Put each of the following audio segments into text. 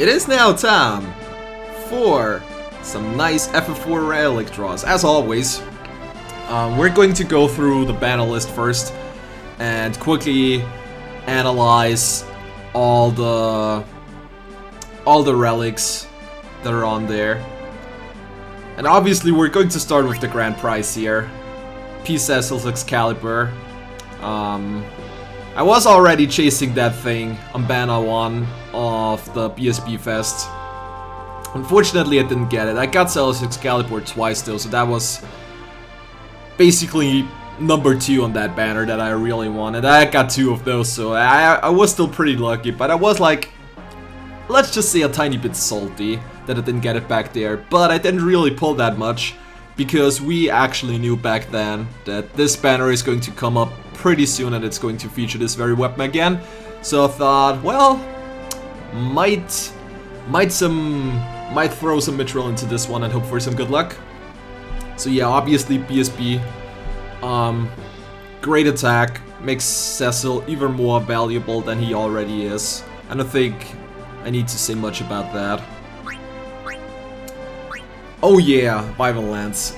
It is now time for some nice FF4 Relic draws. As always, we're going to go through the banner list first and quickly analyze all the relics that are on there. And obviously we're going to start with the grand prize here. P-Cecil's Excalibur. I was already chasing that thing on Banner 1 of the BSB Fest. Unfortunately I didn't get it. I got Cecil's Excalibur twice though, so that was basically number 2 on that banner that I really wanted. I got 2 of those, so I was still pretty lucky, but I was like, let's just say a tiny bit salty that I didn't get it back there. But I didn't really pull that much, because we actually knew back then that this banner is going to come up pretty soon and it's going to feature this very weapon again. So I thought, well, might throw some Mythril into this one and hope for some good luck. So yeah, obviously BSB, great attack, makes Cecil even more valuable than he already is. I don't think I need to say much about that. Oh yeah, Vival Lance.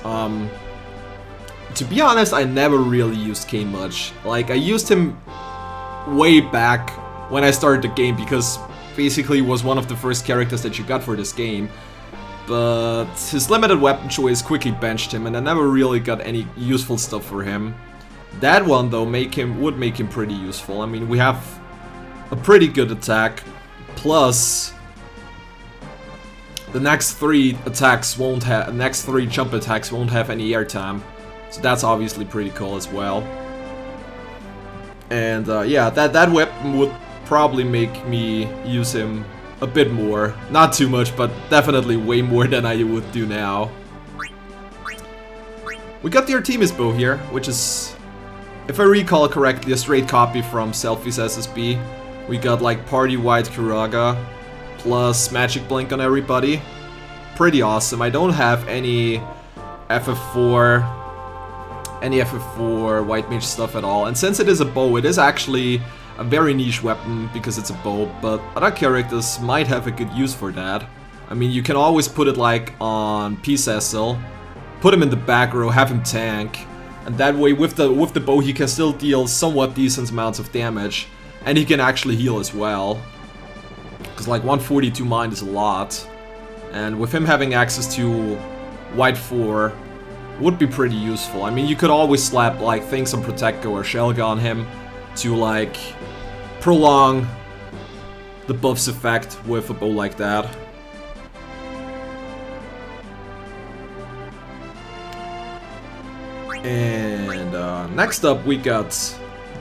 To be honest, I never really used Kane much. Like, I used him way back when I started the game, because basically he was one of the first characters that you got for this game. But his limited weapon choice quickly benched him, and I never really got any useful stuff for him. That one though would make him pretty useful. I mean, we have a pretty good attack, plus the next 3 attacks won't have, next 3 jump attacks won't have any airtime. So that's obviously pretty cool as well. And yeah, that weapon would probably make me use him a bit more. Not too much, but definitely way more than I would do now. We got the Artemis bow here, which is, if I recall correctly, a straight copy from Selphie's SSB. We got like party-wide Kuraga, plus Magic Blink on everybody. Pretty awesome. I don't have any FF4 White Mage stuff at all. And since it is a bow, it is actually a very niche weapon because it's a bow, but other characters might have a good use for that. I mean, you can always put it like on P-Cecil, put him in the back row, have him tank, and that way with the bow he can still deal somewhat decent amounts of damage, and he can actually heal as well. Because like 142 mind is a lot, and with him having access to White 4 would be pretty useful. I mean, you could always slap like things on Protecto or Shelga on him to like prolong the buff's effect with a bow like that. And next up we got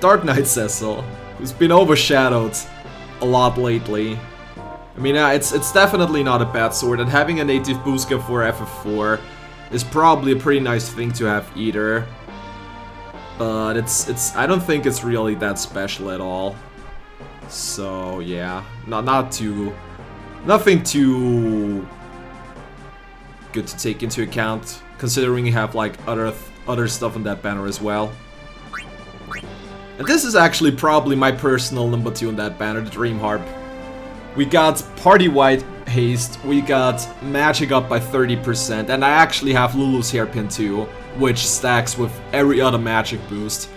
Dark Knight Cecil, who's been overshadowed a lot lately. I mean, it's definitely not a bad sword, and having a native Booska for FF4 is probably a pretty nice thing to have either. But I don't think it's really that special at all. So yeah, nothing too good to take into account, considering you have like other stuff on that banner as well. And this is actually probably my personal number 2 on that banner, the Dream Harp. We got party-wide haste, we got magic up by 30%, and I actually have Lulu's Hairpin too, which stacks with every other magic boost.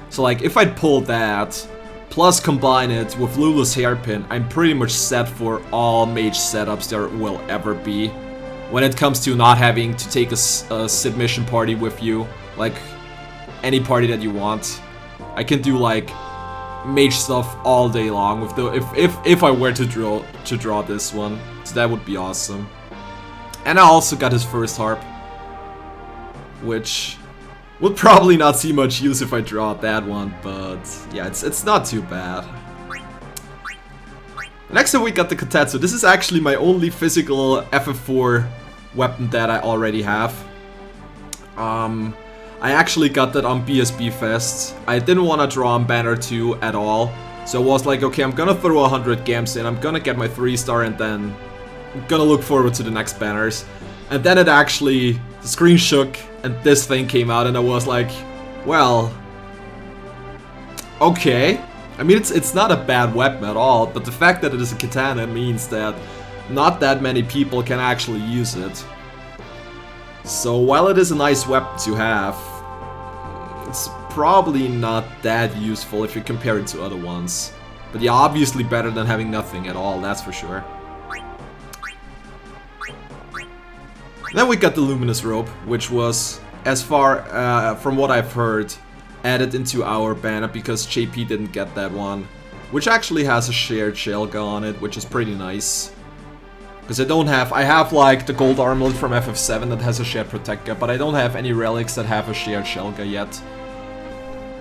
So like, if I pull that, plus combine it with Lulu's Hairpin, I'm pretty much set for all mage setups there will ever be. When it comes to not having to take a submission party with you, like any party that you want, I can do like mage stuff all day long with the if I were to draw this one, so that would be awesome. And I also got his first harp, which would probably not see much use if I draw that one, but yeah, it's not too bad. Next up we got the Kotetsu. This is actually my only physical FF4 weapon that I already have. I actually got that on BSB Fest. I didn't want to draw on Banner 2 at all, so I was like, okay, I'm gonna throw 100 gams in, I'm gonna get my 3-star, and then I'm gonna look forward to the next banners. And then the screen shook, and this thing came out, and I was like, well, okay. I mean, it's not a bad weapon at all, but the fact that it is a katana means that not that many people can actually use it. So while it is a nice weapon to have, it's probably not that useful if you compare it to other ones. But yeah, obviously better than having nothing at all, that's for sure. Then we got the Luminous Robe, which was, as far from what I've heard, added into our banner because JP didn't get that one. Which actually has a shared Shelga on it, which is pretty nice. Because I have like the gold armlet from FF7 that has a shared Protector, but I don't have any relics that have a shared Shelga yet.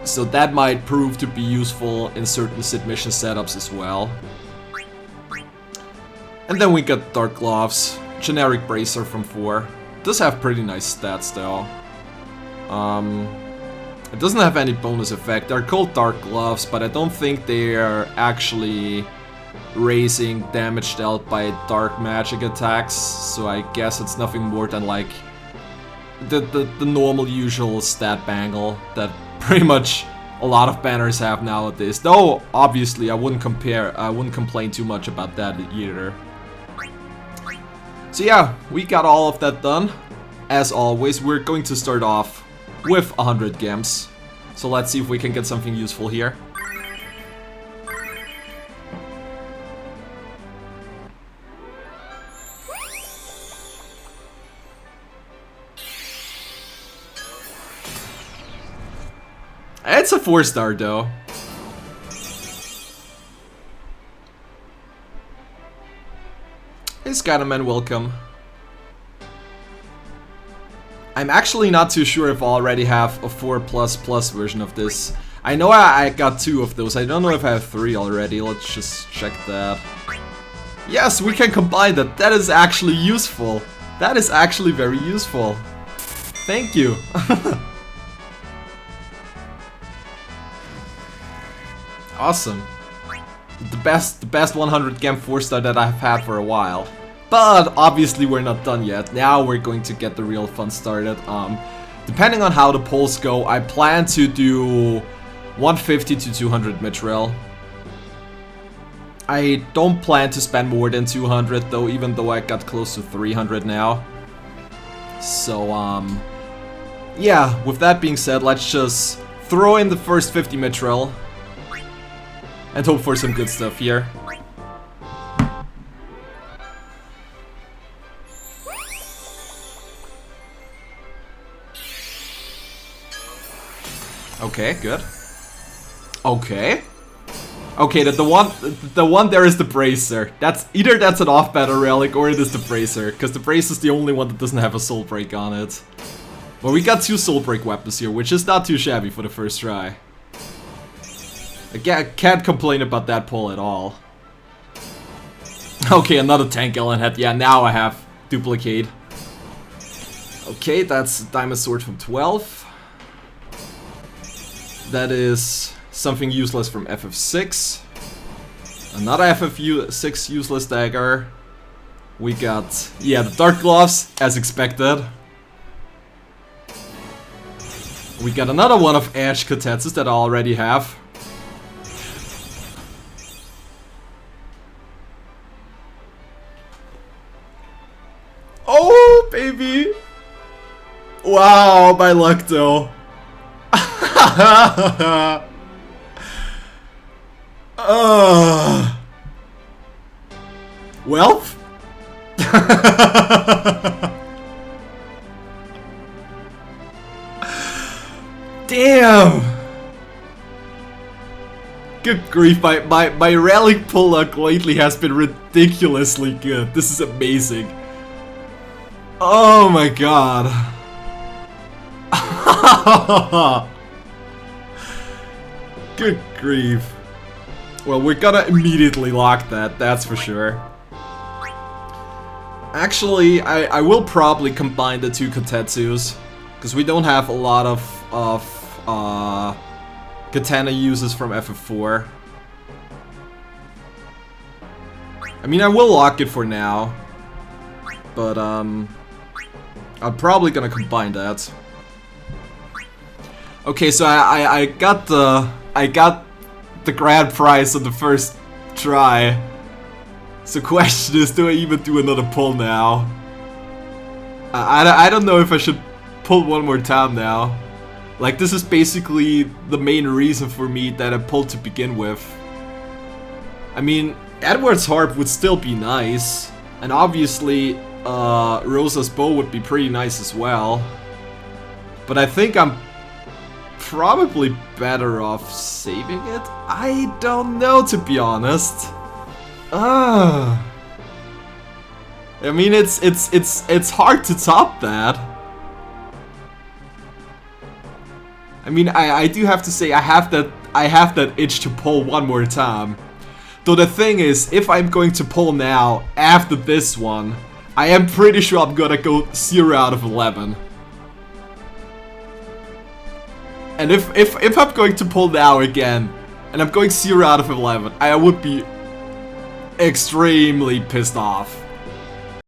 So that might prove to be useful in certain Sid mission setups as well. And then we got Dark Gloves, generic bracer from 4. Does have pretty nice stats though. It doesn't have any bonus effect. They're called Dark Gloves, but I don't think they are actually raising damage dealt by dark magic attacks. So I guess it's nothing more than like the normal usual stat bangle that pretty much a lot of banners have nowadays. Though obviously I wouldn't complain too much about that either. So yeah, we got all of that done. As always, we're going to start off with 100 gems. So let's see if we can get something useful here. It's a 4-star though. Hey Skyderman, welcome. I'm actually not too sure if I already have a 4++ version of this. I know I got 2 of those. I don't know if I have 3 already. Let's just check that. Yes, we can combine that. That is actually useful. That is actually very useful. Thank you. Awesome. The best 100 gem 4-star that I've had for a while. But obviously we're not done yet. Now we're going to get the real fun started. Depending on how the polls go, I plan to do 150 to 200 Mythril. I don't plan to spend more than 200 though, even though I got close to 300 now. So yeah, with that being said, let's just throw in the first 50 Mythril and hope for some good stuff here. Okay, good. Okay. Okay, the one there is the bracer. That's either that's an off-battle relic or it is the bracer, because the bracer is the only one that doesn't have a soul break on it. Well, we got 2 soul break weapons here, which is not too shabby for the first try. I can't complain about that pull at all. Okay, another tank Ellen head. Yeah, now I have duplicate. Okay, that's Diamond Sword from 12. That is something useless from FF6. Another FF6 useless dagger. We got, yeah, the Dark Gloves, as expected. We got another one of Edge Katetsus that I already have. Oh, baby! Wow, my luck though. Well? Damn! Good grief, my Relic pull luck lately has been ridiculously good. This is amazing. Oh my god. Good grief. Well, we're gonna immediately lock that, that's for sure. Actually, I will probably combine the 2 Katetsus, because we don't have a lot of katana uses from FF4. I mean, I will lock it for now, but I'm probably gonna combine that. Okay, so I got the grand prize on the first try. So question is, do I even do another pull now? I don't know if I should pull one more time now. Like, this is basically the main reason for me that I pulled to begin with. I mean, Edward's harp would still be nice. And obviously, Rosa's bow would be pretty nice as well. But I think I'm probably better off saving it? I don't know, to be honest. I mean, it's hard to top that. I mean, I do have to say I have that itch to pull one more time. Though the thing is, if I'm going to pull now after this one, I am pretty sure I'm gonna go 0 out of 11. And if I'm going to pull now again, and I'm going 0 out of 11, I would be extremely pissed off.